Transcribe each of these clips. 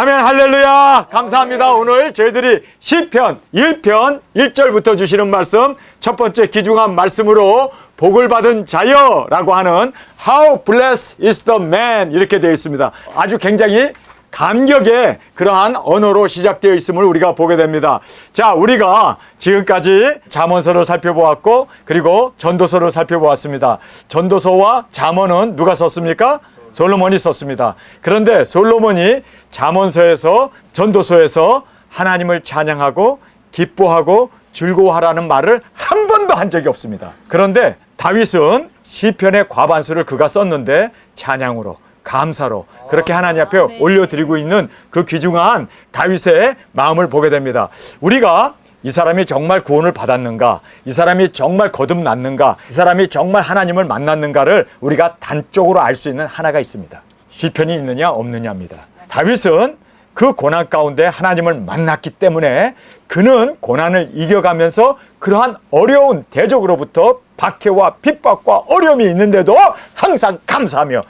아멘, 할렐루야. 감사합니다. 오늘 저희들이 시편 1편 1절부터 주시는 말씀, 첫 번째 귀중한 말씀으로 복을 받은 자여라고 하는 How blessed is the man, 이렇게 되어 있습니다. 아주 굉장히 감격의 그러한 언어로 시작되어 있음을 우리가 보게 됩니다. 자, 우리가 지금까지 잠언서를 살펴보았고, 그리고 전도서를 살펴보았습니다. 전도서와 잠언은 누가 썼습니까? 솔로몬이 썼습니다. 그런데 솔로몬이 잠언서에서, 전도서에서 하나님을 찬양하고 기뻐하고 즐거워하라는 말을 한 번도 한 적이 없습니다. 그런데 다윗은 시편의 과반수를 그가 썼는데 찬양으로, 감사로 그렇게 하나님 앞에 올려드리고 있는 그 귀중한 다윗의 마음을 보게 됩니다. 우리가 이 사람이 정말 구원을 받았는가, 이 사람이 정말 거듭났는가, 이 사람이 정말 하나님을 만났는가를 우리가 단적으로 알 수 있는 하나가 있습니다. 시편이 있느냐 없느냐입니다. 다윗은 그 고난 가운데 하나님을 만났기 때문에 그는 고난을 이겨가면서 그러한 어려운 대적으로부터 박해와 핍박과 어려움이 있는데도 항상 감사하며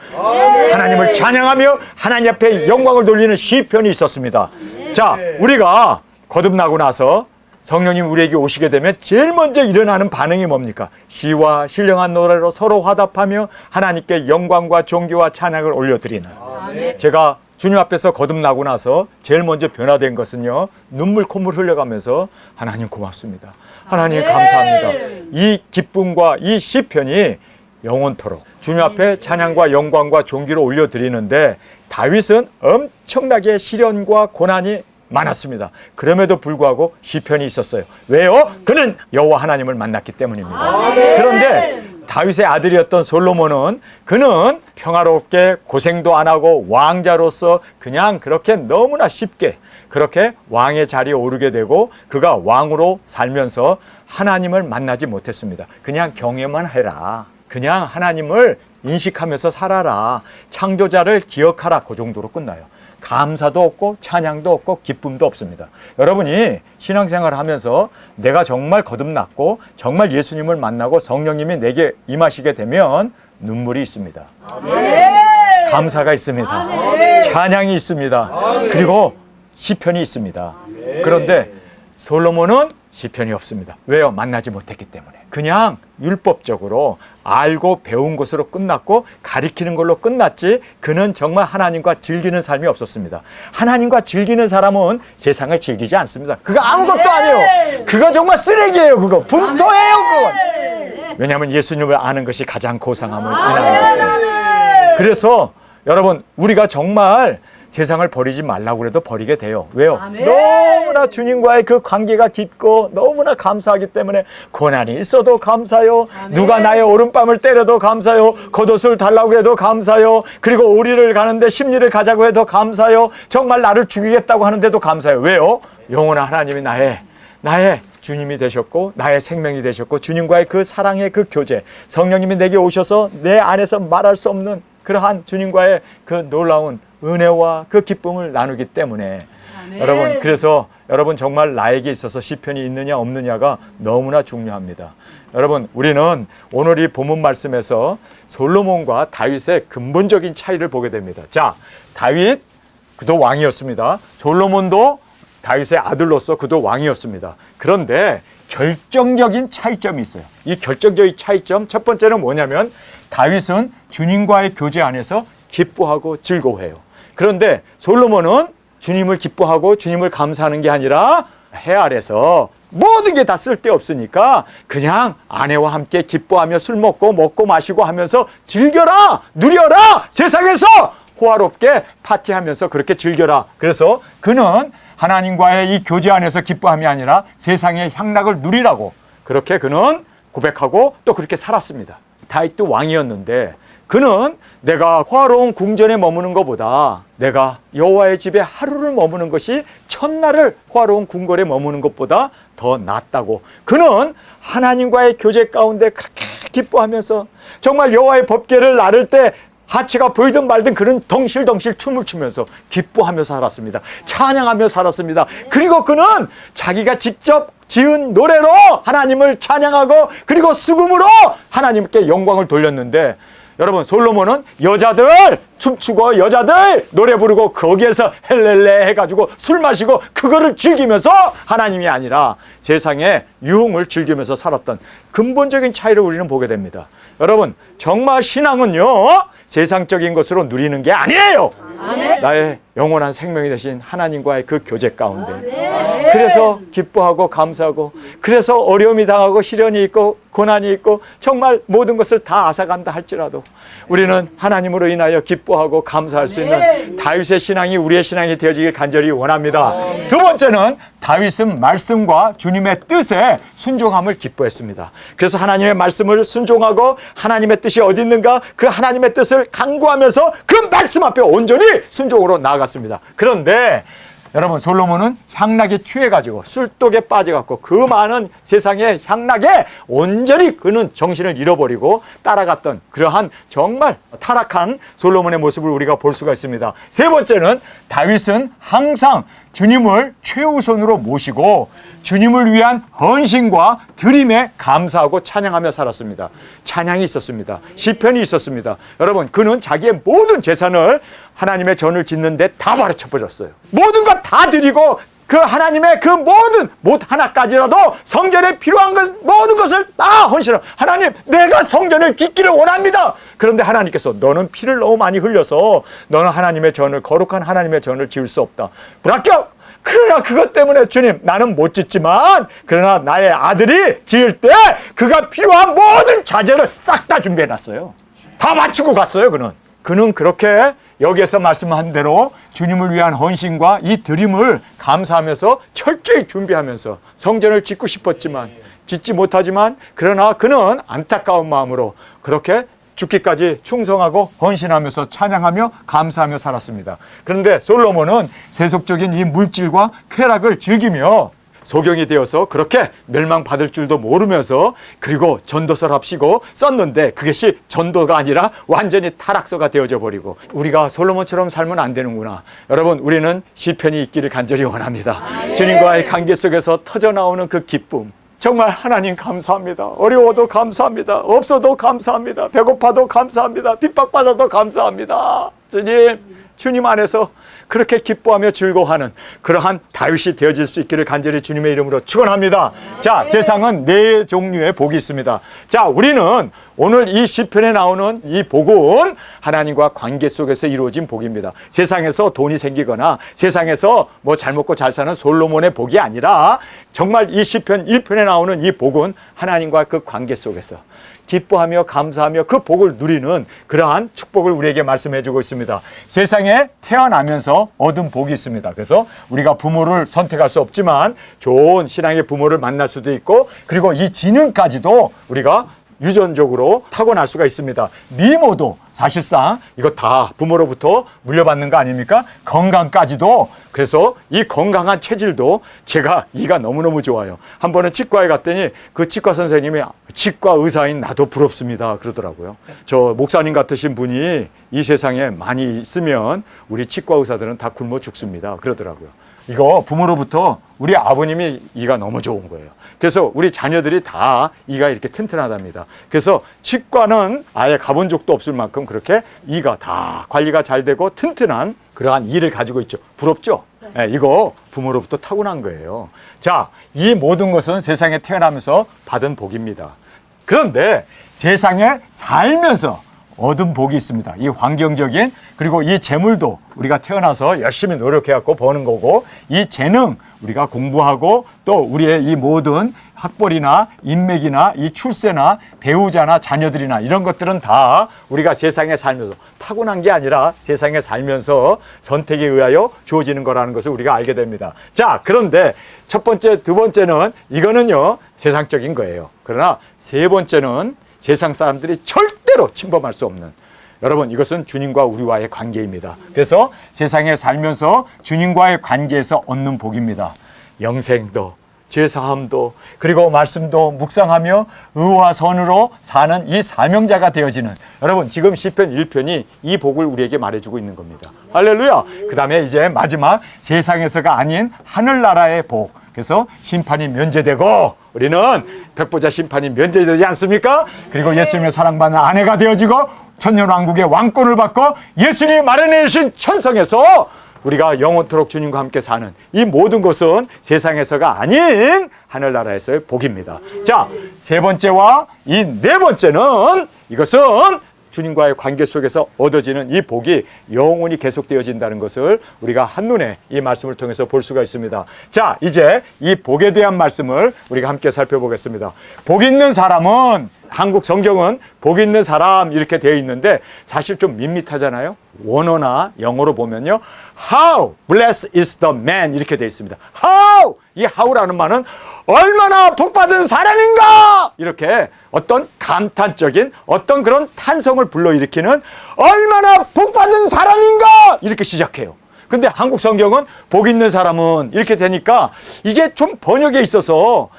하나님을 찬양하며 하나님 앞에 영광을 돌리는 시편이 있었습니다. 자, 우리가 거듭나고 나서 성령님 우리에게 오시게 되면 제일 먼저 일어나는 반응이 뭡니까? 시와 신령한 노래로 서로 화답하며 하나님께 영광과 존귀와 찬양을 올려드리는. 제가 주님 앞에서 거듭나고 나서 제일 먼저 변화된 것은요, 눈물 콧물 흘려가면서 하나님 고맙습니다, 하나님 감사합니다. 이 기쁨과 이 시편이 영원토록 주님 앞에 찬양과 영광과 존귀를 올려드리는데, 다윗은 엄청나게 시련과 고난이 많았습니다. 그럼에도 불구하고 시편이 있었어요. 왜요? 그는 여호와 하나님을 만났기 때문입니다. 그런데 다윗의 아들이었던 솔로몬은, 그는 평화롭게 고생도 안 하고 왕자로서 그냥 그렇게 너무나 쉽게 그렇게 왕의 자리에 오르게 되고, 그가 왕으로 살면서 하나님을 만나지 못했습니다. 그냥 경외만 해라, 그냥 하나님을 인식하면서 살아라, 창조자를 기억하라, 그 정도로 끝나요. 감사도 없고 찬양도 없고 기쁨도 없습니다. 여러분이 신앙생활을 하면서 내가 정말 거듭났고 정말 예수님을 만나고 성령님이 내게 임하시게 되면 눈물이 있습니다. 감사가 있습니다. 찬양이 있습니다. 그리고 시편이 있습니다. 그런데 솔로몬은 시편이 없습니다. 왜요? 만나지 못했기 때문에. 그냥 율법적으로 알고 배운 것으로 끝났고 가리키는 걸로 끝났지, 그는 정말 하나님과 즐기는 삶이 없었습니다. 하나님과 즐기는 사람은 세상을 즐기지 않습니다. 그거 아무것도 아니에요. 그거 정말 쓰레기예요. 그거 분토예요. 그건. 왜냐하면 예수님을 아는 것이 가장 고상함을 인하는 거예요. 그래서 여러분, 우리가 정말 세상을 버리지 말라고 해도 버리게 돼요. 왜요? 너무나 주님과의 그 관계가 깊고 너무나 감사하기 때문에 고난이 있어도 감사요, 누가 나의 오른밤을 때려도 감사요, 겉옷을 달라고 해도 감사요, 그리고 오리를 가는데 심리를 가자고 해도 감사요, 정말 나를 죽이겠다고 하는데도 감사요. 왜요? 영원한 하나님이 나의 주님이 되셨고 나의 생명이 되셨고, 주님과의 그 사랑의 그 교제, 성령님이 내게 오셔서 내 안에서 말할 수 없는 그러한 주님과의 그 놀라운 은혜와 그 기쁨을 나누기 때문에, 여러분, 그래서 여러분 정말 나에게 있어서 시편이 있느냐 없느냐가 너무나 중요합니다. 여러분, 우리는 오늘 이 본문 말씀에서 솔로몬과 다윗의 근본적인 차이를 보게 됩니다. 자, 다윗, 그도 왕이었습니다. 솔로몬도 다윗의 아들로서 그도 왕이었습니다. 그런데 결정적인 차이점이 있어요. 이 결정적인 차이점, 첫 번째는 뭐냐면, 다윗은 주님과의 교제 안에서 기뻐하고 즐거워해요. 그런데 솔로몬은 주님을 기뻐하고 주님을 감사하는 게 아니라 해 아래서 모든 게 다 쓸데없으니까 그냥 아내와 함께 기뻐하며 술 먹고 마시고 하면서 즐겨라, 누려라, 세상에서 호화롭게 파티하면서 그렇게 즐겨라. 그래서 그는 하나님과의 이 교제 안에서 기뻐함이 아니라 세상의 향락을 누리라고 그렇게 그는 고백하고 또 그렇게 살았습니다. 다윗도 왕이었는데, 그는 내가 화로운 궁전에 머무는 것보다 내가 여호와의 집에 하루를 머무는 것이 첫날을 화로운 궁궐에 머무는 것보다 더 낫다고, 그는 하나님과의 교제 가운데 그렇게 기뻐하면서 정말 여호와의 법궤를 나를 때 하체가 보이든 말든 그는 덩실덩실 춤을 추면서 기뻐하며 살았습니다. 찬양하며 살았습니다. 그리고 그는 자기가 직접 지은 노래로 하나님을 찬양하고 그리고 수금으로 하나님께 영광을 돌렸는데, 여러분, 솔로몬은 여자들 춤추고 여자들 노래 부르고 거기에서 헬렐레 해가지고 술 마시고 그거를 즐기면서 하나님이 아니라 세상의 유흥을 즐기면서 살았던 근본적인 차이를 우리는 보게 됩니다. 여러분, 정말 신앙은요, 세상적인 것으로 누리는 게 아니에요. 나의 영원한 생명이 되신 하나님과의 그 교제 가운데, 그래서 기뻐하고 감사하고, 그래서 어려움이 당하고 시련이 있고 고난이 있고 정말 모든 것을 다 앗아간다 할지라도 우리는 하나님으로 인하여 기뻐하고 감사할 수 있는 다윗의 신앙이 우리의 신앙이 되어지길 간절히 원합니다. 두 번째는 다윗은 말씀과 주님의 뜻에 순종함을 기뻐했습니다. 그래서 하나님의 말씀을 순종하고 하나님의 뜻이 어디 있는가 그 하나님의 뜻을 간구하면서 그 말씀 앞에 온전히 순종으로 나아갔습니다. 그런데 여러분, 솔로몬은 향락에 취해가지고 술독에 빠져갖고 그 많은 세상의 향락에 온전히 그는 정신을 잃어버리고 따라갔던 그러한 정말 타락한 솔로몬의 모습을 우리가 볼 수가 있습니다. 세 번째는 다윗은 항상 주님을 최우선으로 모시고 주님을 위한 헌신과 드림에 감사하고 찬양하며 살았습니다. 찬양이 있었습니다. 시편이 있었습니다. 여러분, 그는 자기의 모든 재산을 하나님의 전을 짓는데 다 바쳐버렸어요. 모든 것 다 드리고 그 하나님의 그 모든 못 하나까지라도 성전에 필요한 것 모든 것을 다 헌신하고 하나님, 내가 성전을 짓기를 원합니다. 그런데 하나님께서 너는 피를 너무 많이 흘려서 너는 하나님의 전을 거룩한 하나님의 전을 지을 수 없다. 불합격! 그러나 그것 때문에 주님, 나는 못 짓지만 그러나 나의 아들이 지을 때 그가 필요한 모든 자재를 싹 다 준비해놨어요. 다 맞추고 갔어요. 그는 그렇게 여기에서 말씀한 대로 주님을 위한 헌신과 이 드림을 감사하면서 철저히 준비하면서 성전을 짓고 싶었지만 짓지 못하지만 그러나 그는 안타까운 마음으로 그렇게 죽기까지 충성하고 헌신하면서 찬양하며 감사하며 살았습니다. 그런데 솔로몬은 세속적인 이 물질과 쾌락을 즐기며 소경이 되어서 그렇게 멸망받을 줄도 모르면서 그리고 전도서를 합시고 썼는데 그것이 전도가 아니라 완전히 타락서가 되어져 버리고 우리가 솔로몬처럼 살면 안 되는구나. 여러분, 우리는 시편이 있기를 간절히 원합니다. 주님과의 관계 속에서 터져나오는 그 기쁨, 정말 하나님 감사합니다. 어려워도 감사합니다. 없어도 감사합니다. 배고파도 감사합니다. 핍박받아도 감사합니다. 주님 안에서 그렇게 기뻐하며 즐거워하는 그러한 다윗이 되어질 수 있기를 간절히 주님의 이름으로 축원합니다. 자, 세상은 네 종류의 복이 있습니다. 자, 우리는 오늘 이 시편에 나오는 이 복은 하나님과 관계 속에서 이루어진 복입니다. 세상에서 돈이 생기거나 세상에서 뭐 잘 먹고 잘 사는 솔로몬의 복이 아니라 정말 이 시편 1편에 나오는 이 복은 하나님과 그 관계 속에서 기뻐하며 감사하며 그 복을 누리는 그러한 축복을 우리에게 말씀해 주고 있습니다. 세상에 태어나면서 얻은 복이 있습니다. 그래서 우리가 부모를 선택할 수 없지만 좋은 신앙의 부모를 만날 수도 있고 그리고 이 지능까지도 우리가 유전적으로 타고날 수가 있습니다. 미모도 사실상 이거 다 부모로부터 물려받는 거 아닙니까? 건강까지도. 그래서 이 건강한 체질도 제가 이가 너무너무 좋아요. 한 번은 치과에 갔더니 그 치과 선생님이 치과 의사인 나도 부럽습니다 그러더라고요. 저 목사님 같으신 분이 이 세상에 많이 있으면 우리 치과 의사들은 다 굶어 죽습니다 그러더라고요. 이거 부모로부터 우리 아버님이 이가 너무 좋은 거예요. 그래서 우리 자녀들이 다 이가 이렇게 튼튼하답니다. 그래서 치과는 아예 가본 적도 없을 만큼 그렇게 이가 다 관리가 잘 되고 튼튼한 그러한 이를 가지고 있죠. 부럽죠? 네, 이거 부모로부터 타고난 거예요. 자, 이 모든 것은 세상에 태어나면서 받은 복입니다. 그런데 세상에 살면서 얻은 복이 있습니다. 이 환경적인 그리고 이 재물도 우리가 태어나서 열심히 노력해갖고 버는 거고 이 재능 우리가 공부하고 또 우리의 이 모든 학벌이나 인맥이나 이 출세나 배우자나 자녀들이나 이런 것들은 다 우리가 세상에 살면서 타고난 게 아니라 세상에 살면서 선택에 의하여 주어지는 거라는 것을 우리가 알게 됩니다. 자, 그런데 첫 번째, 두 번째는 이거는요 세상적인 거예요. 그러나 세 번째는 세상 사람들이 절대로 침범할 수 없는 여러분 이것은 주님과 우리와의 관계입니다. 그래서 세상에 살면서 주님과의 관계에서 얻는 복입니다. 영생도 죄사함도 그리고 말씀도 묵상하며 의와 선으로 사는 이 사명자가 되어지는 여러분 지금 시편 1편이 이 복을 우리에게 말해주고 있는 겁니다. 할렐루야. 그 다음에 이제 마지막 세상에서가 아닌 하늘나라의 복. 그래서 심판이 면제되고 우리는 백보자 심판이 면제되지 않습니까? 그리고 예수님의 사랑받는 아내가 되어지고 천년왕국의 왕권을 받고 예수님이 마련해 주신 천성에서 우리가 영원토록 주님과 함께 사는 이 모든 것은 세상에서가 아닌 하늘나라에서의 복입니다. 자, 세 번째와 이 네 번째는 이것은 주님과의 관계 속에서 얻어지는 이 복이 영원히 계속되어진다는 것을 우리가 한눈에 이 말씀을 통해서 볼 수가 있습니다. 자, 이제 이 복에 대한 말씀을 우리가 함께 살펴보겠습니다. 복 있는 사람은, 한국 성경은 복 있는 사람 이렇게 되어 있는데 사실 좀 밋밋하잖아요. 원어나 영어로 보면요, How blessed is the man 이렇게 되어 있습니다. How! 이 how라는 말은 얼마나 복받은 사람인가! 이렇게 어떤 감탄적인 어떤 그런 탄성을 불러일으키는 얼마나 복받은 사람인가! 이렇게 시작해요. 근데 한국 성경은 복 있는 사람은 이렇게 되니까 이게 좀 번역에 있어서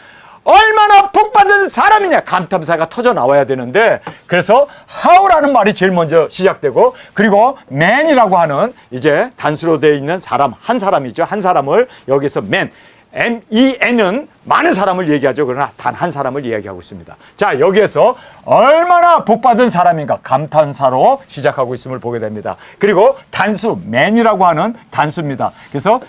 얼마나 복받은 사람이냐 감탄사가 터져 나와야 되는데, 그래서 how라는 말이 제일 먼저 시작되고, 그리고 man이라고 하는 이제 단수로 되어 있는 사람, 한 사람이죠. 한 사람을 여기서 man, M-E-N은 많은 사람을 얘기하죠. 그러나 단 한 사람을 이야기하고 있습니다. 자, 여기에서 얼마나 복받은 사람인가 감탄사로 시작하고 있음을 보게 됩니다. 그리고 단수 man이라고 하는 단수입니다. 그래서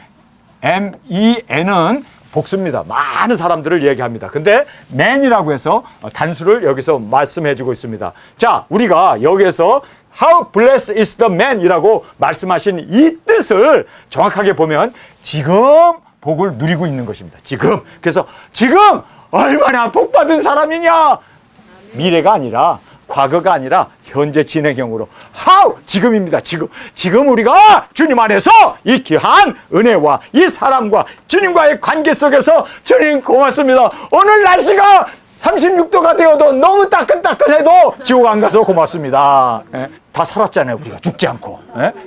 M-E-N은 복수입니다. 많은 사람들을 얘기합니다. 근데 man이라고 해서 단수를 여기서 말씀해 주고 있습니다. 자, 우리가 여기에서 How blessed is the man 이라고 말씀하신 이 뜻을 정확하게 보면 지금 복을 누리고 있는 것입니다. 지금. 그래서 지금 얼마나 복받은 사람이냐. 미래가 아니라, 과거가 아니라 현재 진행형으로 how 지금입니다. 지금 우리가 주님 안에서 이 귀한 은혜와 이 사랑과 주님과의 관계 속에서 주님 고맙습니다. 오늘 날씨가 36도가 되어도 너무 따끈따끈해도 지옥 안 가서 고맙습니다. 다 살았잖아요. 우리가 죽지 않고.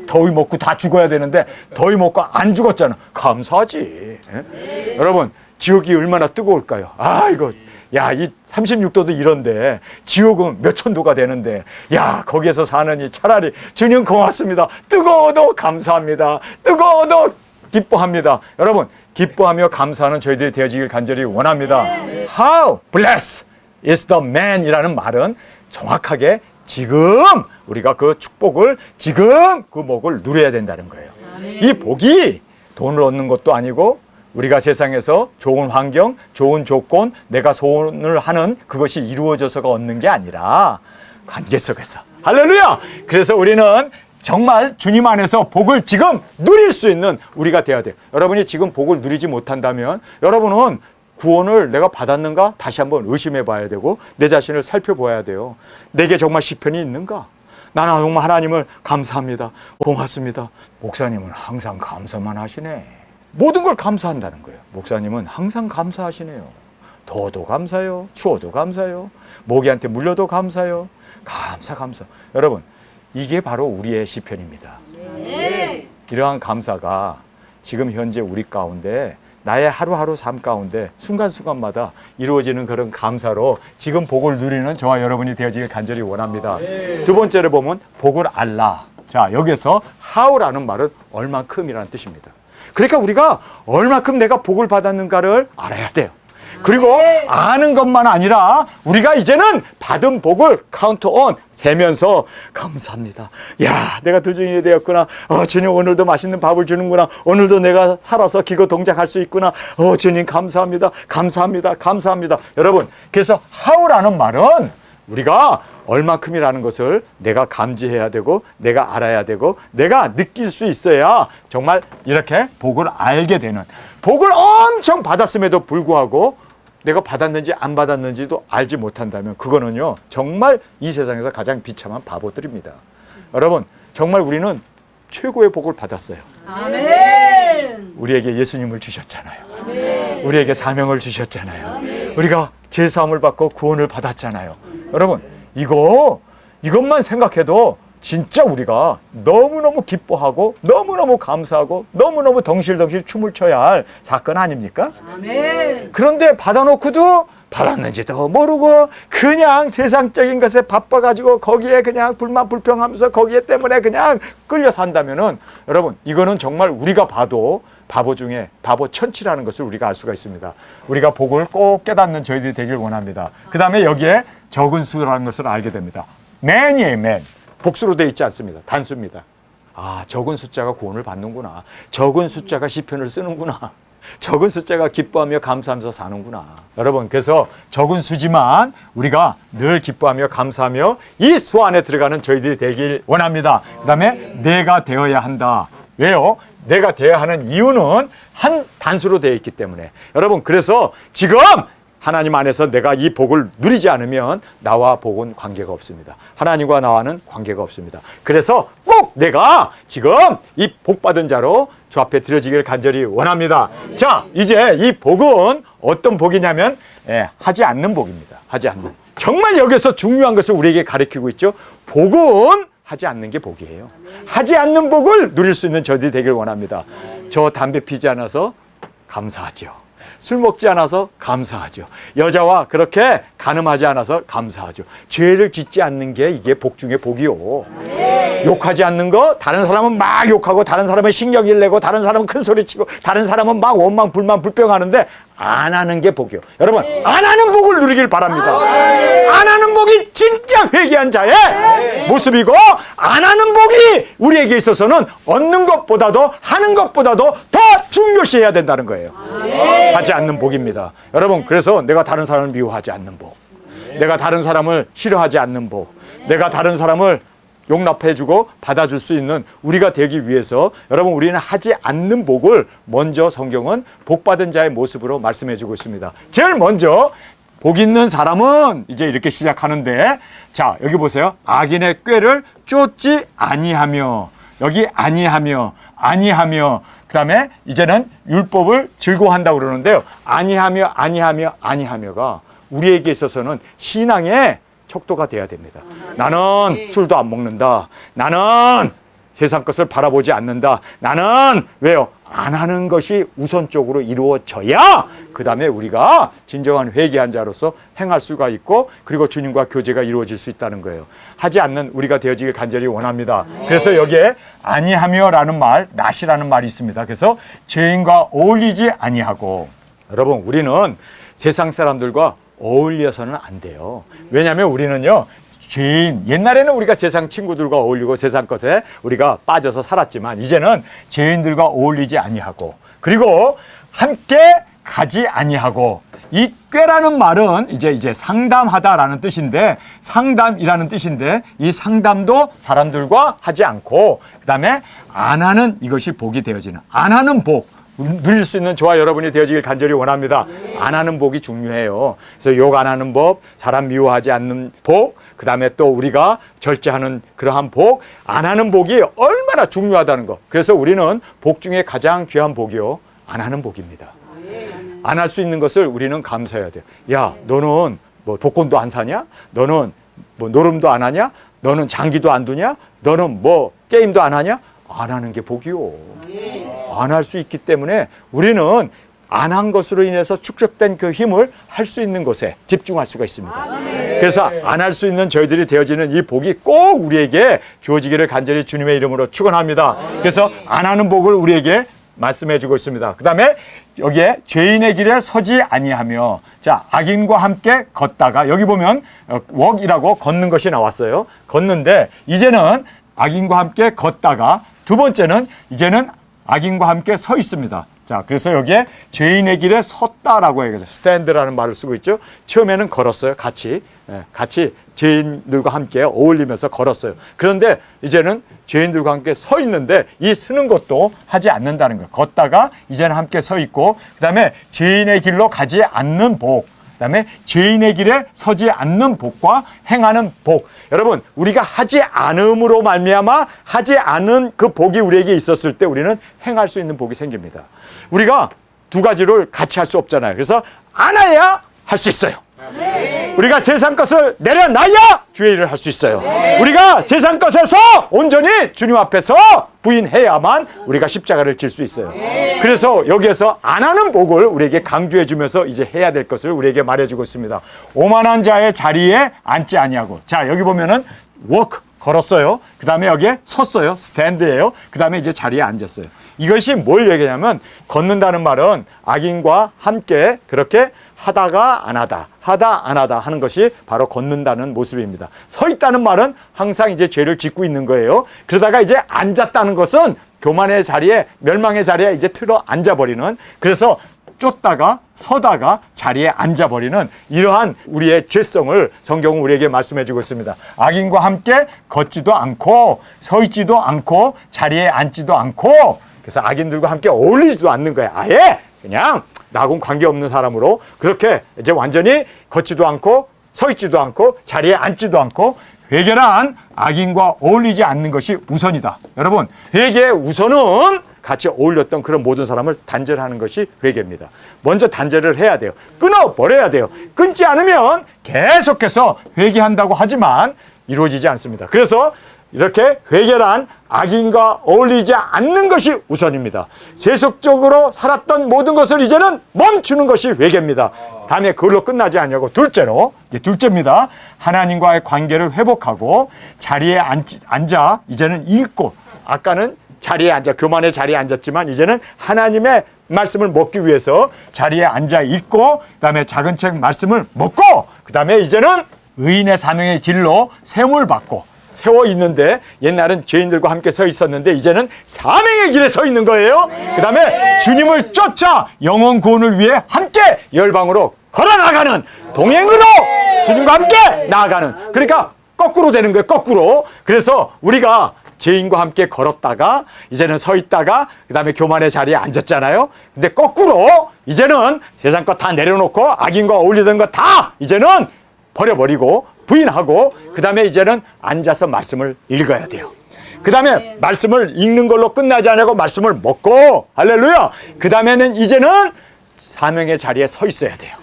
더위 먹고 다 죽어야 되는데 더위 먹고 안 죽었잖아. 감사하지. 여러분, 지옥이 얼마나 뜨거울까요? 이거 야, 이 36도도 이런데 지옥은 몇천 도가 되는데, 야, 거기에서 사느니 차라리 주님 고맙습니다. 뜨거워도 감사합니다. 뜨거워도 기뻐합니다. 여러분, 기뻐하며 감사하는 저희들이 되어지길 간절히 원합니다. How blessed is the man 이라는 말은 정확하게 지금 우리가 그 축복을, 지금 그 복을 누려야 된다는 거예요. 이 복이 돈을 얻는 것도 아니고 우리가 세상에서 좋은 환경, 좋은 조건, 내가 소원을 하는 그것이 이루어져서가 얻는 게 아니라 관계 속에서. 할렐루야! 그래서 우리는 정말 주님 안에서 복을 지금 누릴 수 있는 우리가 돼야 돼요. 여러분이 지금 복을 누리지 못한다면 여러분은 구원을 내가 받았는가 다시 한번 의심해 봐야 되고 내 자신을 살펴봐야 돼요. 내게 정말 시편이 있는가? 나는 정말 하나님을 감사합니다. 고맙습니다. 목사님은 항상 감사만 하시네. 모든 걸 감사한다는 거예요. 목사님은 항상 감사하시네요. 더워도 감사해요. 추워도 감사해요. 모기한테 물려도 감사해요. 감사. 여러분, 이게 바로 우리의 시편입니다. 이러한 감사가 지금 현재 우리 가운데 나의 하루하루 삶 가운데 순간순간마다 이루어지는 그런 감사로 지금 복을 누리는 저와 여러분이 되어지길 간절히 원합니다. 두 번째로 보면 복을 알라. 자, 여기서 how라는 말은 얼만큼이라는 뜻입니다. 그러니까 우리가 얼만큼 내가 복을 받았는가를 알아야 돼요. 그리고 아는 것만 아니라 우리가 이제는 받은 복을 카운트 온 세면서 감사합니다. 야, 내가 두 증인이 되었구나. 주님 오늘도 맛있는 밥을 주는구나. 오늘도 내가 살아서 기거 동작할 수 있구나. 주님 감사합니다. 감사합니다. 여러분, 그래서 how라는 말은 우리가 얼만큼이라는 것을 내가 감지해야 되고 내가 알아야 되고 내가 느낄 수 있어야 정말 이렇게 복을 알게 되는, 복을 엄청 받았음에도 불구하고 내가 받았는지 안 받았는지도 알지 못한다면 그거는요 정말 이 세상에서 가장 비참한 바보들입니다. 여러분, 정말 우리는 최고의 복을 받았어요. 아멘. 우리에게 예수님을 주셨잖아요. 아멘. 우리에게 사명을 주셨잖아요. 아멘. 우리가 제사함을 받고 구원을 받았잖아요. 여러분, 이것만 생각해도 진짜 우리가 너무너무 기뻐하고 너무너무 감사하고 너무너무 덩실덩실 춤을 춰야 할 사건 아닙니까? 아멘. 그런데 받아놓고도 받았는지도 모르고 그냥 세상적인 것에 바빠가지고 거기에 그냥 불만 불평하면서 거기에 때문에 그냥 끌려 산다면은 여러분, 이거는 정말 우리가 봐도 바보 중에 바보 천치라는 것을 우리가 알 수가 있습니다. 우리가 복을 꼭 깨닫는 저희들이 되길 원합니다. 그 다음에 여기에 적은 수라는 것을 알게 됩니다. man이에요, man. 복수로 되어 있지 않습니다. 단수입니다. 아, 적은 숫자가 구원을 받는구나. 적은 숫자가 시편을 쓰는구나. 적은 숫자가 기뻐하며 감사하면서 사는구나. 여러분, 그래서 적은 수지만 우리가 늘 기뻐하며 감사하며 이 수 안에 들어가는 저희들이 되길 원합니다. 그 다음에 내가 되어야 한다. 왜요? 내가 되어야 하는 이유는 한 단수로 되어 있기 때문에. 여러분, 그래서 지금 하나님 안에서 내가 이 복을 누리지 않으면 나와 복은 관계가 없습니다. 하나님과 나와는 관계가 없습니다. 그래서 꼭 내가 지금 이 복받은 자로 주 앞에 드려지기를 간절히 원합니다. 자, 이제 이 복은 어떤 복이냐면 하지 않는 복입니다. 하지 않는. 정말 여기서 중요한 것을 우리에게 가르치고 있죠. 복은 하지 않는 게 복이에요. 하지 않는 복을 누릴 수 있는 저들이 되길 원합니다. 저 담배 피지 않아서 감사하죠. 술 먹지 않아서 감사하죠. 여자와 그렇게 간음하지 않아서 감사하죠. 죄를 짓지 않는 게 이게 복 중에 복이요. 욕하지 않는 거, 다른 사람은 막 욕하고 다른 사람은 신경질 내고 다른 사람은 큰 소리 치고 다른 사람은 막 원망 불만 불평하는데 안 하는 게 복이요. 여러분, 안 하는 복을 누리길 바랍니다. 안 하는 복이 진짜 회개한 자의 모습이고, 안 하는 복이 우리에게 있어서는 얻는 것보다도 하는 것보다도 더 중요시해야 된다는 거예요. 하지 않는 복입니다. 여러분, 그래서 내가 다른 사람을 미워하지 않는 복, 내가 다른 사람을 싫어하지 않는 복, 내가 다른 사람을 용납해주고 받아줄 수 있는 우리가 되기 위해서 여러분, 우리는 하지 않는 복을 먼저 성경은 복받은 자의 모습으로 말씀해주고 있습니다. 제일 먼저 복 있는 사람은 이제 이렇게 시작하는데, 자, 여기 보세요. 악인의 꾀를 쫓지 아니하며, 여기 아니하며 그 다음에 이제는 율법을 즐거워한다고 그러는데요. 아니하며가 우리에게 있어서는 신앙의 척도가 돼야 됩니다. 나는 술도 안 먹는다. 나는 세상 것을 바라보지 않는다. 나는 왜요? 안 하는 것이 우선적으로 이루어져야 그 다음에 우리가 진정한 회개한 자로서 행할 수가 있고, 그리고 주님과 교제가 이루어질 수 있다는 거예요. 하지 않는 우리가 되어지길 간절히 원합니다. 그래서 여기에 아니하며라는 말, 낫이라는 말이 있습니다. 그래서 죄인과 어울리지 아니하고, 여러분, 우리는 세상 사람들과 어울려서는 안 돼요. 왜냐하면 우리는요, 죄인, 옛날에는 우리가 세상 친구들과 어울리고 세상 것에 우리가 빠져서 살았지만, 이제는 죄인들과 어울리지 아니하고, 그리고 함께 가지 아니하고, 이 꾀라는 말은 이제 상담하다라는 뜻인데, 상담이라는 뜻인데, 이 상담도 사람들과 하지 않고, 그 다음에 안 하는, 이것이 복이 되어지는, 안 하는 복 누릴 수 있는 저와 여러분이 되어지길 간절히 원합니다. 안 하는 복이 중요해요. 그래서 욕 안 하는 법, 사람 미워하지 않는 복, 그 다음에 또 우리가 절제하는 그러한 복, 안 하는 복이 얼마나 중요하다는 거. 그래서 우리는 복 중에 가장 귀한 복이요, 안 하는 복입니다. 안 할 수 있는 것을 우리는 감사해야 돼요. 야, 너는 뭐 복권도 안 사냐? 너는 뭐 노름도 안 하냐? 너는 장기도 안 두냐? 너는 뭐 게임도 안 하냐? 안 하는 게 복이요. 안 할 수 있기 때문에 우리는 안 한 것으로 인해서 축적된 그 힘을 할 수 있는 것에 집중할 수가 있습니다. 그래서 안 할 수 있는 저희들이 되어지는 이 복이 꼭 우리에게 주어지기를 간절히 주님의 이름으로 축원합니다. 그래서 안 하는 복을 우리에게 말씀해 주고 있습니다. 그 다음에 여기에 죄인의 길에 서지 아니하며, 자, 악인과 함께 걷다가, 여기 보면 walk이라고 걷는 것이 나왔어요. 걷는데 이제는 악인과 함께 걷다가, 두 번째는 이제는 악인과 함께 서 있습니다. 자, 그래서 여기에 죄인의 길에 섰다라고 얘기해서 스탠드라는 말을 쓰고 있죠. 처음에는 걸었어요. 같이 죄인들과 함께 어울리면서 걸었어요. 그런데 이제는 죄인들과 함께 서 있는데, 이 서는 것도 하지 않는다는 거예요. 걷다가 이제는 함께 서 있고, 그 다음에 죄인의 길로 가지 않는 복, 그 다음에 죄인의 길에 서지 않는 복과 행하는 복. 여러분, 우리가 하지 않음으로 말미암아 하지 않은 그 복이 우리에게 있었을 때 우리는 행할 수 있는 복이 생깁니다. 우리가 두 가지를 같이 할 수 없잖아요. 그래서 안 해야 할 수 있어요. 우리가 세상 것을 내려놔야 주의 일을 할 수 있어요. 우리가 세상 것에서 온전히 주님 앞에서 부인해야만 우리가 십자가를 질 수 있어요. 그래서 여기에서 안 하는 복을 우리에게 강조해 주면서 이제 해야 될 것을 우리에게 말해주고 있습니다. 오만한 자의 자리에 앉지 아니하고. 자, 여기 보면은 walk, 걸었어요. 그 다음에 여기에 섰어요. 스탠드예요. 그 다음에 이제 자리에 앉았어요. 이것이 뭘 얘기하냐면, 걷는다는 말은 악인과 함께 그렇게 하다가 안 하다, 하다 안 하다 하는 것이 바로 걷는다는 모습입니다. 서 있다는 말은 항상 이제 죄를 짓고 있는 거예요. 그러다가 이제 앉았다는 것은 교만의 자리에, 멸망의 자리에 이제 틀어 앉아버리는, 그래서 쫓다가 서다가 자리에 앉아버리는 이러한 우리의 죄성을 성경은 우리에게 말씀해 주고 있습니다. 악인과 함께 걷지도 않고 서 있지도 않고 자리에 앉지도 않고, 그래서 악인들과 함께 어울리지도 않는 거예요. 아예 그냥 나하고는 관계없는 사람으로 그렇게 이제 완전히 걷지도 않고 서 있지도 않고 자리에 앉지도 않고, 회개란 악인과 어울리지 않는 것이 우선이다. 여러분, 회개의 우선은 같이 어울렸던 그런 모든 사람을 단절하는 것이 회개입니다. 먼저 단절을 해야 돼요. 끊어버려야 돼요. 끊지 않으면 계속해서 회개한다고 하지만 이루어지지 않습니다. 그래서 이렇게 회개란 악인과 어울리지 않는 것이 우선입니다. 세속적으로 살았던 모든 것을 이제는 멈추는 것이 회개입니다. 다음에 그걸로 끝나지 않냐고, 둘째입니다. 하나님과의 관계를 회복하고 자리에 앉아 이제는 읽고, 아까는 자리에 앉아, 교만의 자리에 앉았지만 이제는 하나님의 말씀을 먹기 위해서 자리에 앉아 있고, 그 다음에 작은 책 말씀을 먹고, 그 다음에 이제는 의인의 사명의 길로 세움을 받고, 세워 있는데 옛날은 죄인들과 함께 서 있었는데 이제는 사명의 길에 서 있는 거예요. 그 다음에 주님을 쫓아 영혼 구원을 위해 함께 열방으로 걸어나가는, 동행으로 주님과 함께 나아가는, 그러니까 거꾸로 되는 거예요. 거꾸로. 그래서 우리가 죄인과 함께 걸었다가 이제는 서 있다가 그 다음에 교만의 자리에 앉았잖아요. 근데 거꾸로 이제는 세상 것 다 내려놓고 악인과 어울리던 거 다 이제는 버려버리고 부인하고, 그 다음에 이제는 앉아서 말씀을 읽어야 돼요. 그 다음에 말씀을 읽는 걸로 끝나지 않냐고 말씀을 먹고, 할렐루야. 그 다음에는 이제는 사명의 자리에 서 있어야 돼요.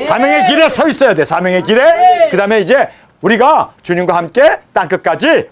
사명의 길에 서 있어야 돼. 사명의 길에. 그 다음에 이제 우리가 주님과 함께 땅끝까지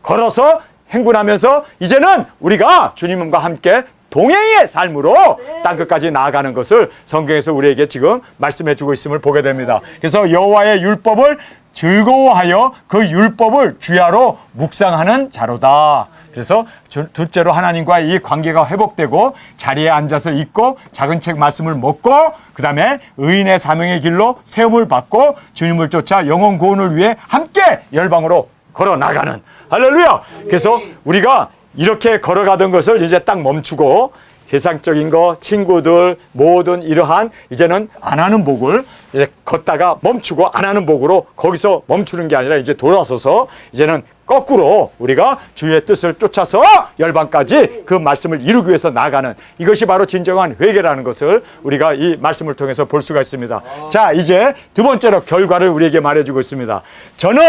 걸어서 행군하면서 이제는 우리가 주님과 함께 동행의 삶으로 땅끝까지 나아가는 것을 성경에서 우리에게 지금 말씀해 주고 있음을 보게 됩니다. 그래서 여호와의 율법을 즐거워하여 그 율법을 주야로 묵상하는 자로다. 그래서 둘째로 하나님과의 이 관계가 회복되고 자리에 앉아서 읽고 작은 책 말씀을 먹고, 그 다음에 의인의 사명의 길로 세움을 받고 주님을 쫓아 영혼 구원을 위해 함께 열방으로 걸어 나가는, 할렐루야. 그래서 우리가 이렇게 걸어가던 것을 이제 딱 멈추고 세상적인 거, 친구들, 모든 이러한 이제는 안 하는 복을 이제 걷다가 멈추고 안 하는 복으로 거기서 멈추는 게 아니라 이제 돌아서서 이제는 거꾸로 우리가 주의 뜻을 쫓아서 열방까지 그 말씀을 이루기 위해서 나가는, 이것이 바로 진정한 회개라는 것을 우리가 이 말씀을 통해서 볼 수가 있습니다. 자, 이제 두 번째로 결과를 우리에게 말해주고 있습니다. 저는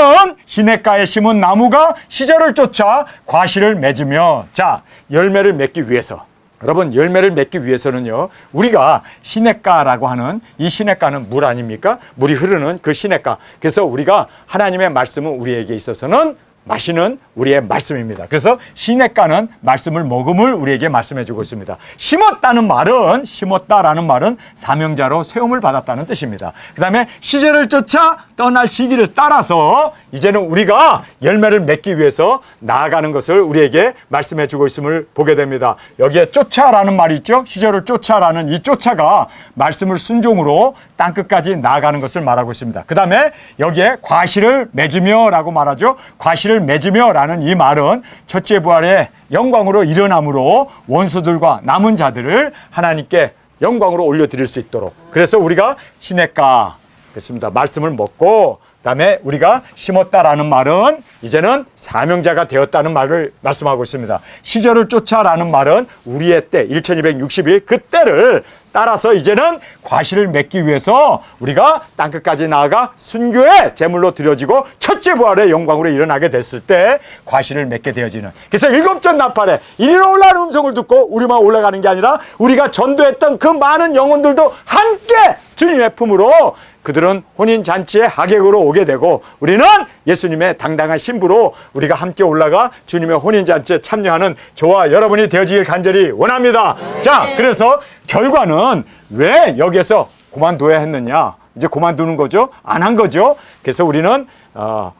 시냇가에 심은 나무가 시절을 쫓아 과실을 맺으며, 자, 열매를 맺기 위해서, 여러분, 열매를 맺기 위해서는요, 우리가 시냇가라고 하는 이 시냇가는 물 아닙니까? 물이 흐르는 그 시냇가. 그래서 우리가 하나님의 말씀은 우리에게 있어서는 마시는 우리의 말씀입니다. 그래서 시냇가는 말씀을 먹음을 우리에게 말씀해 주고 있습니다. 심었다는 말은, 심었다라는 말은 사명자로 세움을 받았다는 뜻입니다. 그 다음에 시절을 쫓아 떠날 시기를 따라서 이제는 우리가 열매를 맺기 위해서 나아가는 것을 우리에게 말씀해 주고 있음을 보게 됩니다. 여기에 쫓아라는 말이 있죠. 시절을 쫓아라는 이 쫓아가 말씀을 순종으로 땅끝까지 나아가는 것을 말하고 있습니다. 그 다음에 여기에 과실을 맺으며 라고 말하죠. 과실을 맺으며 라는 이 말은 첫째 부활의 영광으로 일어남으로 원수들과 남은 자들을 하나님께 영광으로 올려드릴 수 있도록, 그래서 우리가 시냇가, 그렇습니다, 말씀을 먹고, 그 다음에 우리가 심었다라는 말은 이제는 사명자가 되었다는 말을 말씀하고 있습니다. 시절을 쫓아라는 말은 우리의 때 1260일 그 때를 따라서 이제는 과실을 맺기 위해서 우리가 땅끝까지 나아가 순교의 제물로 드려지고 첫째 부활의 영광으로 일어나게 됐을 때 과실을 맺게 되어지는, 그래서 일곱째 나팔에 이리로 올라가는 음성을 듣고 우리만 올라가는 게 아니라 우리가 전도했던 그 많은 영혼들도 함께 주님의 품으로 그들은 혼인잔치의 하객으로 오게 되고 우리는 예수님의 당당한 신부로 우리가 함께 올라가 주님의 혼인잔치에 참여하는 저와 여러분이 되어지길 간절히 원합니다. 자, 그래서 결과는 왜 여기에서 그만둬야 했느냐? 이제 그만두는 거죠. 안 한 거죠. 그래서 우리는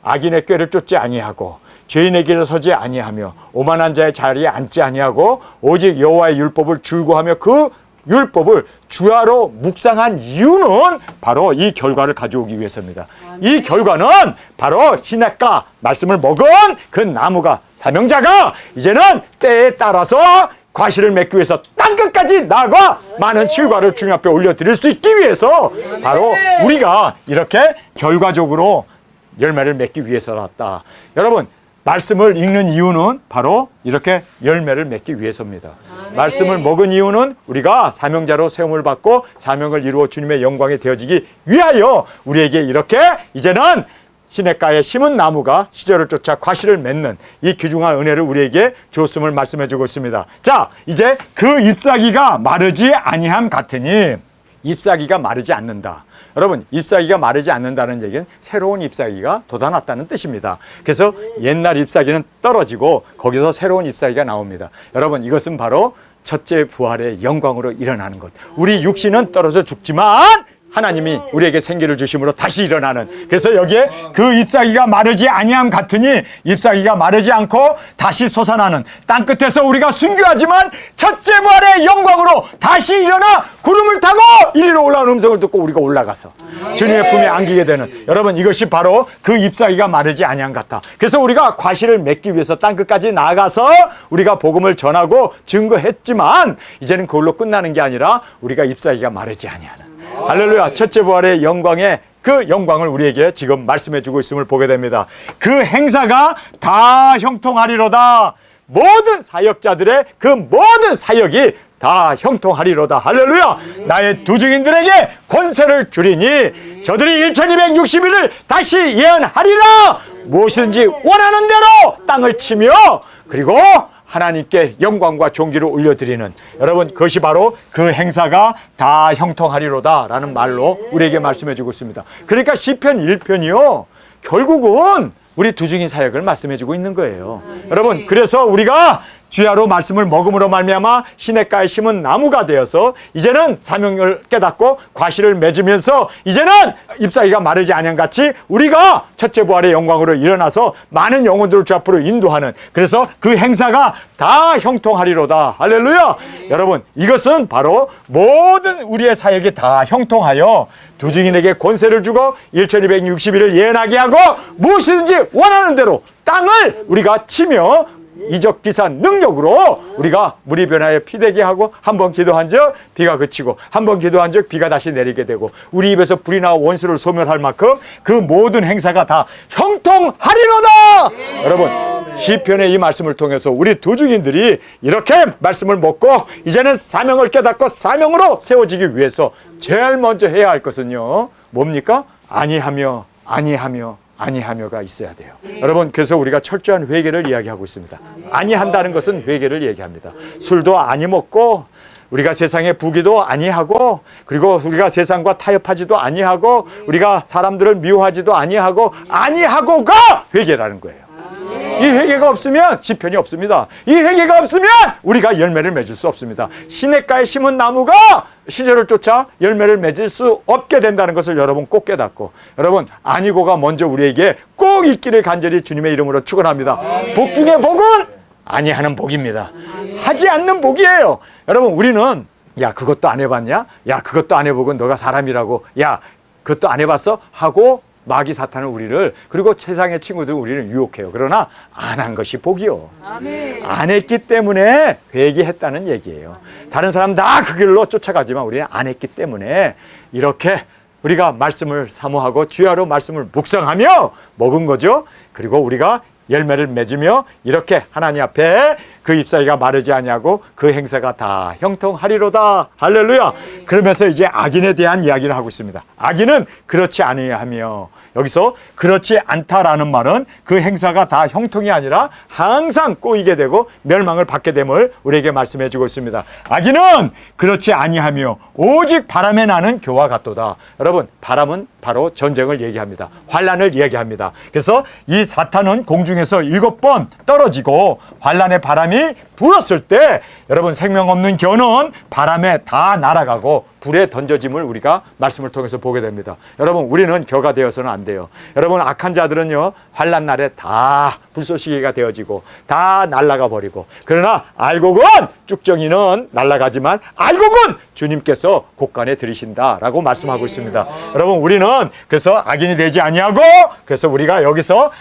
악인의 꾀를 쫓지 아니하고 죄인의 길에 서지 아니하며 오만한 자의 자리에 앉지 아니하고 오직 여호와의 율법을 줄고하며 그 율법을 주야로 묵상한 이유는 바로 이 결과를 가져오기 위해서입니다. 이 결과는 바로 시냇가 말씀을 먹은 그 나무가 사명자가 이제는 때에 따라서 과실을 맺기 위해서 땅끝까지 나아가 많은 실과를 주님 앞에 올려드릴 수 있기 위해서 바로 우리가 이렇게 결과적으로 열매를 맺기 위해서였다. 여러분, 말씀을 읽는 이유는 바로 이렇게 열매를 맺기 위해서입니다. 말씀을 먹은 이유는 우리가 사명자로 세움을 받고 사명을 이루어 주님의 영광에 되어지기 위하여 우리에게 이렇게 이제는 시냇가에 심은 나무가 시절을 쫓아 과실을 맺는 이 귀중한 은혜를 우리에게 주었음을 말씀해 주고 있습니다. 자, 이제 그 잎사귀가 마르지 아니함 같으니 잎사귀가 마르지 않는다. 여러분, 잎사귀가 마르지 않는다는 얘기는 새로운 잎사귀가 돋아났다는 뜻입니다. 그래서 옛날 잎사귀는 떨어지고 거기서 새로운 잎사귀가 나옵니다. 여러분, 이것은 바로 첫째 부활의 영광으로 일어나는 것. 우리 육신은 떨어져 죽지만 하나님이 우리에게 생기를 주심으로 다시 일어나는, 그래서 여기에 그 잎사귀가 마르지 아니함 같으니 잎사귀가 마르지 않고 다시 솟아나는, 땅끝에서 우리가 순교하지만 첫째 부활의 영광으로 다시 일어나 구름을 타고 이리로 올라오는 음성을 듣고 우리가 올라가서 주님의 품에 안기게 되는, 여러분, 이것이 바로 그 잎사귀가 마르지 아니함 같다. 그래서 우리가 과실을 맺기 위해서 땅끝까지 나아가서 우리가 복음을 전하고 증거했지만 이제는 그걸로 끝나는 게 아니라 우리가 잎사귀가 마르지 아니하는, 할렐루야, 첫째 부활의 영광에 그 영광을 우리에게 지금 말씀해 주고 있음을 보게 됩니다. 그 행사가 다 형통하리로다. 모든 사역자들의 그 모든 사역이 다 형통하리로다. 할렐루야. 나의 두 증인들에게 권세를 주리니 저들이 1260일을 다시 예언하리라. 무엇이든지 원하는 대로 땅을 치며 그리고 하나님께 영광과 존귀를 올려드리는, 여러분, 그것이 바로 그 행사가 다 형통하리로다 라는 말로 우리에게 말씀해 주고 있습니다. 그러니까 시편 1편이요 결국은 우리 두 증인 사역을 말씀해 주고 있는 거예요. 여러분, 그래서 우리가 주야로 말씀을 먹음으로 말미암아 시냇가에 심은 나무가 되어서 이제는 사명을 깨닫고 과실을 맺으면서 이제는 잎사귀가 마르지 아니함 같이 우리가 첫째 부활의 영광으로 일어나서 많은 영혼들을 주 앞으로 인도하는, 그래서 그 행사가 다 형통하리로다. 할렐루야. 여러분, 이것은 바로 모든 우리의 사역이 다 형통하여 두 증인에게 권세를 주고 1260일을 예언하게 하고 무엇이든지 원하는 대로 땅을 우리가 치며 이적기사 능력으로 우리가 물이 변하여 피되게 하고, 한번 기도한 적 비가 그치고 한번 기도한 적 비가 다시 내리게 되고 우리 입에서 불이 나와 원수를 소멸할 만큼 그 모든 행사가 다 형통하리로다. 여러분, 시편의 이 말씀을 통해서 우리 두 증인들이 이렇게 말씀을 먹고 이제는 사명을 깨닫고 사명으로 세워지기 위해서 제일 먼저 해야 할 것은요 뭡니까? 아니하며가 있어야 돼요. 여러분, 그래서 우리가 철저한 회개를 이야기하고 있습니다. 아니한다는 것은 회개를 얘기합니다. 술도 아니 먹고 우리가 세상의 부귀도 아니하고 그리고 우리가 세상과 타협하지도 아니하고 우리가 사람들을 미워하지도 아니하고가 회개라는 거예요. 이 회개가 없으면 시편이 없습니다. 이 회개가 없으면 우리가 열매를 맺을 수 없습니다. 시냇가에 심은 나무가 시절을 쫓아 열매를 맺을 수 없게 된다는 것을 여러분 꼭 깨닫고, 여러분, 아니고가 먼저 우리에게 꼭 있기를 간절히 주님의 이름으로 축원합니다. 복 중에 복은 아니하는 복입니다. 하지 않는 복이에요. 여러분, 우리는 야 그것도 안 해봤냐? 야 그것도 안 해보고 너가 사람이라고, 야 그것도 안 해봤어? 하고 마귀 사탄은 우리를, 그리고 세상의 친구들 우리를 유혹해요. 그러나 안 한 것이 복이요. 아멘. 안 했기 때문에 회개했다는 얘기예요. 다른 사람 다 그 길로 쫓아가지만 우리는 안 했기 때문에 이렇게 우리가 말씀을 사모하고 주야로 말씀을 묵상하며 먹은 거죠. 그리고 우리가 열매를 맺으며 이렇게 하나님 앞에 그 잎사귀가 마르지 아니하고 그 행사가 다 형통하리로다. 할렐루야. 그러면서 이제 악인에 대한 이야기를 하고 있습니다. 악인은 그렇지 아니하며, 여기서 그렇지 않다라는 말은 그 행사가 다 형통이 아니라 항상 꼬이게 되고 멸망을 받게 됨을 우리에게 말씀해 주고 있습니다. 악인은 그렇지 아니하며 오직 바람에 나는 교와 같도다. 여러분, 바람은 바로 전쟁을 얘기합니다. 환란을 얘기합니다. 그래서 이 사탄은 공중에서 7번 떨어지고 환란의 바람이 불었을 때 여러분, 생명 없는 겨는 바람에 다 날아가고 불에 던져짐을 우리가 말씀을 통해서 보게 됩니다. 여러분, 우리는 겨가 되어서는 안 돼요. 여러분, 악한 자들은요, 환란 날에 다 불쏘시개가 되어지고 다 날아가 버리고, 그러나 알곡은, 쭉정이는 날아가지만 알곡은 주님께서 곳간에 들이신다라고 말씀하고 있습니다. 여러분, 우리는 그래서 악인이 되지 아니하고, 그래서 우리가 여기서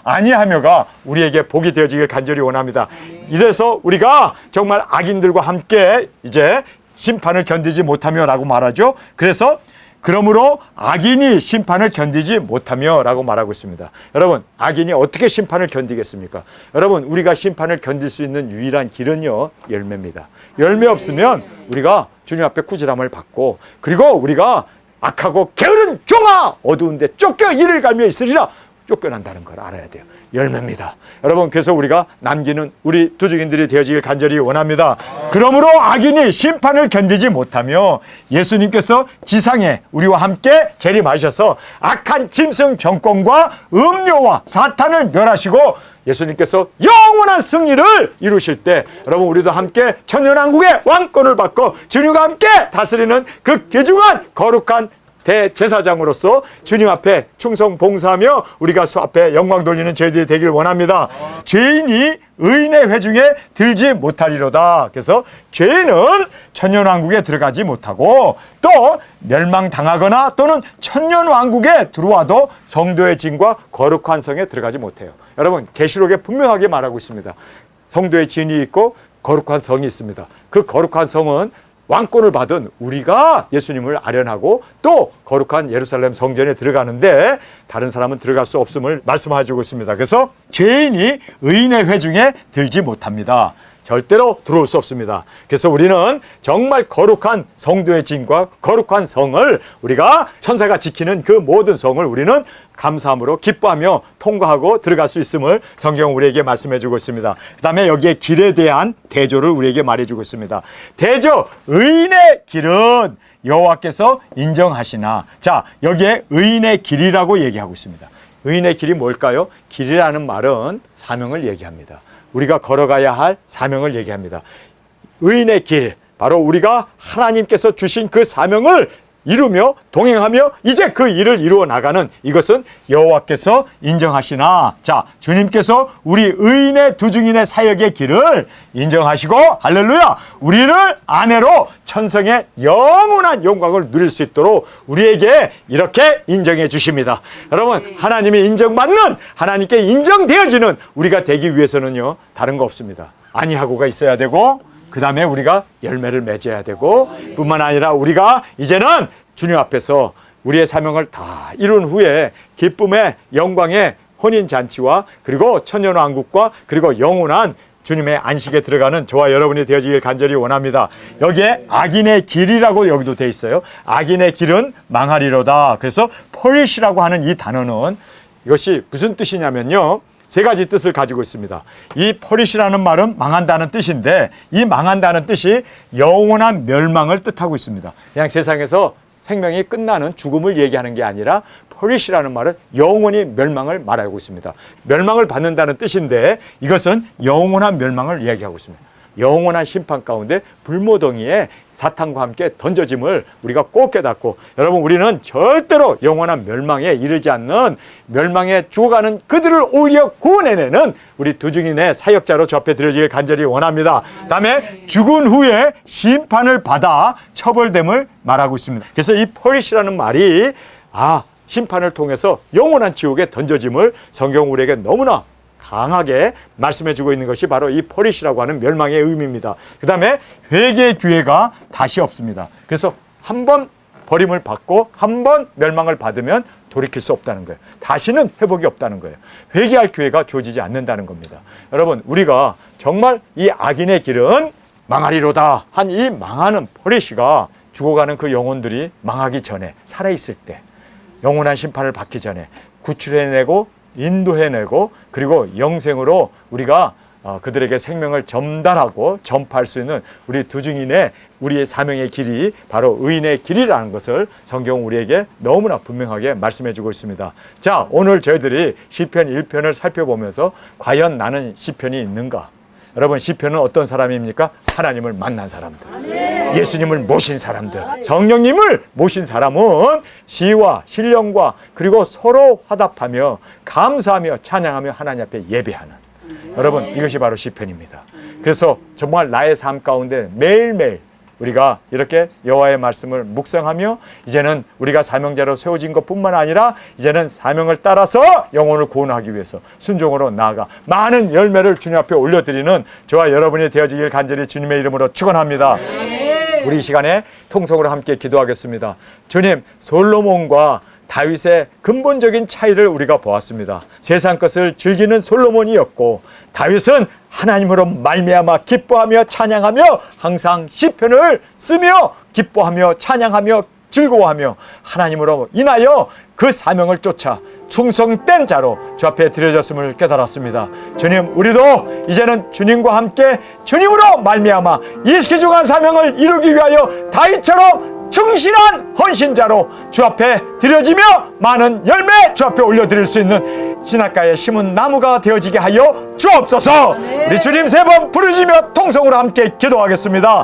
아니하며가 우리에게 복이 되어지길 간절히 원합니다. 이래서 우리가 정말 악인들과 함께 이제 심판을 견디지 못하며 라고 말하죠. 그래서 그러므로 악인이 심판을 견디지 못하며 라고 말하고 있습니다. 여러분, 악인이 어떻게 심판을 견디겠습니까? 여러분, 우리가 심판을 견딜 수 있는 유일한 길은요, 열매입니다. 열매 없으면 우리가 주님 앞에 꾸지람을 받고, 그리고 우리가 악하고 게으른 종아, 어두운 데 쫓겨 이를 갈며 있으리라, 쫓겨난다는 걸 알아야 돼요. 열매입니다. 여러분, 그래서 우리가 남기는 우리 두중인들이 되어지길 간절히 원합니다. 그러므로 악인이 심판을 견디지 못하며 예수님께서 지상에 우리와 함께 재림하셔서 악한 짐승 정권과 음료와 사탄을 멸하시고 예수님께서 영원한 승리를 이루실 때, 여러분, 우리도 함께 천년왕국의 왕권을 받고 주님과 함께 다스리는 그 귀중한 거룩한 대제사장으로서 주님 앞에 충성 봉사하며 우리가 수 앞에 영광 돌리는 저희들이 되길 원합니다. 죄인이 의인의 회중에 들지 못하리로다. 그래서 죄인은 천년왕국에 들어가지 못하고 또 멸망당하거나 또는 천년왕국에 들어와도 성도의 진과 거룩한 성에 들어가지 못해요. 여러분, 계시록에 분명하게 말하고 있습니다. 성도의 진이 있고 거룩한 성이 있습니다. 그 거룩한 성은 왕권을 받은 우리가 예수님을 아련하고 또 거룩한 예루살렘 성전에 들어가는데 다른 사람은 들어갈 수 없음을 말씀해주고 있습니다. 그래서 죄인이 의인의 회중에 들지 못합니다. 절대로 들어올 수 없습니다. 그래서 우리는 정말 거룩한 성도의 진과 거룩한 성을, 우리가 천사가 지키는 그 모든 성을 우리는 감사함으로 기뻐하며 통과하고 들어갈 수 있음을 성경은 우리에게 말씀해 주고 있습니다. 그 다음에 여기에 길에 대한 대조를 우리에게 말해 주고 있습니다. 대조, 의인의 길은 여호와께서 인정하시나. 자, 여기에 의인의 길이라고 얘기하고 있습니다. 의인의 길이 뭘까요? 길이라는 말은 사명을 얘기합니다. 우리가 걸어가야 할 사명을 얘기합니다. 의인의 길, 바로 우리가 하나님께서 주신 그 사명을 이루며 동행하며 이제 그 일을 이루어 나가는, 이것은 여호와께서 인정하시나. 자, 주님께서 우리 의인의 두중인의 사역의 길을 인정하시고, 할렐루야, 우리를 아내로 천성의 영원한 영광을 누릴 수 있도록 우리에게 이렇게 인정해 주십니다. 여러분, 하나님이 인정받는, 하나님께 인정되어지는 우리가 되기 위해서는요, 다른 거 없습니다. 아니하고가 있어야 되고, 그 다음에 우리가 열매를 맺어야 되고, 뿐만 아니라 우리가 이제는 주님 앞에서 우리의 사명을 다 이룬 후에 기쁨의 영광의 혼인잔치와 그리고 천년왕국과 그리고 영원한 주님의 안식에 들어가는 저와 여러분이 되어지길 간절히 원합니다. 여기에 악인의 길이라고 여기도 돼 있어요. 악인의 길은 망하리로다. 그래서 퍼리시라고 하는 이 단어는 이것이 무슨 뜻이냐면요, 세 가지 뜻을 가지고 있습니다. 이 퍼리시라는 말은 망한다는 뜻인데, 이 망한다는 뜻이 영원한 멸망을 뜻하고 있습니다. 그냥 세상에서 생명이 끝나는 죽음을 얘기하는 게 아니라 퍼리시라는 말은 영원히 멸망을 말하고 있습니다. 멸망을 받는다는 뜻인데 이것은 영원한 멸망을 이야기하고 있습니다. 영원한 심판 가운데 불모덩이에 사탄과 함께 던져짐을 우리가 꼭 깨닫고, 여러분, 우리는 절대로 영원한 멸망에 이르지 않는, 멸망에 죽어가는 그들을 오히려 구원해내는 우리 두중인의 사역자로 저 앞에 드려지길 간절히 원합니다. 다음에 죽은 후에 심판을 받아 처벌됨을 말하고 있습니다. 그래서 이 퍼리시라는 말이 심판을 통해서 영원한 지옥에 던져짐을 성경 우리에게 너무나 강하게 말씀해 주고 있는 것이 바로 이 퍼리시라고 하는 멸망의 의미입니다. 그 다음에 회개의 기회가 다시 없습니다. 그래서 한 번 버림을 받고 한 번 멸망을 받으면 돌이킬 수 없다는 거예요. 다시는 회복이 없다는 거예요. 회개할 기회가 주어지지 않는다는 겁니다. 여러분, 우리가 정말 이 악인의 길은 망하리로다 한 이 망하는 포레시가 죽어가는 그 영혼들이 망하기 전에, 살아있을 때, 영원한 심판을 받기 전에 구출해내고 인도해내고 그리고 영생으로 우리가 그들에게 생명을 전달하고 전파할 수 있는 우리 두 증인의 우리의 사명의 길이 바로 의인의 길이라는 것을 성경은 우리에게 너무나 분명하게 말씀해 주고 있습니다. 자, 오늘 저희들이 시편 1편을 살펴보면서 과연 나는 시편이 있는가? 여러분, 시편은 어떤 사람입니까? 하나님을 만난 사람들, 예수님을 모신 사람들, 성령님을 모신 사람은 시와 신령과 그리고 서로 화답하며 감사하며 찬양하며 하나님 앞에 예배하는, 여러분, 이것이 바로 시편입니다. 그래서 정말 나의 삶 가운데 매일매일 우리가 이렇게 여호와의 말씀을 묵상하며 이제는 우리가 사명자로 세워진 것뿐만 아니라 이제는 사명을 따라서 영혼을 구원하기 위해서 순종으로 나아가 많은 열매를 주님 앞에 올려드리는 저와 여러분이 되어지길 간절히 주님의 이름으로 축원합니다. 우리 이 시간에 통성으로 함께 기도하겠습니다. 주님, 솔로몬과 다윗의 근본적인 차이를 우리가 보았습니다. 세상 것을 즐기는 솔로몬이었고 다윗은 하나님으로 말미암아 기뻐하며 찬양하며 항상 시편을 쓰며 기뻐하며 찬양하며 즐거워하며 하나님으로 인하여 그 사명을 쫓아 충성된 자로 주 앞에 드려졌음을 깨달았습니다. 주님, 우리도 이제는 주님과 함께 주님으로 말미암아 이 귀중한 사명을 이루기 위하여 다윗처럼 충실한 헌신자로 주 앞에 드려지며 많은 열매 주 앞에 올려드릴 수 있는 신학가에 심은 나무가 되어지게 하여 주옵소서. 우리 주님 세 번 부르짖으며 통성으로 함께 기도하겠습니다.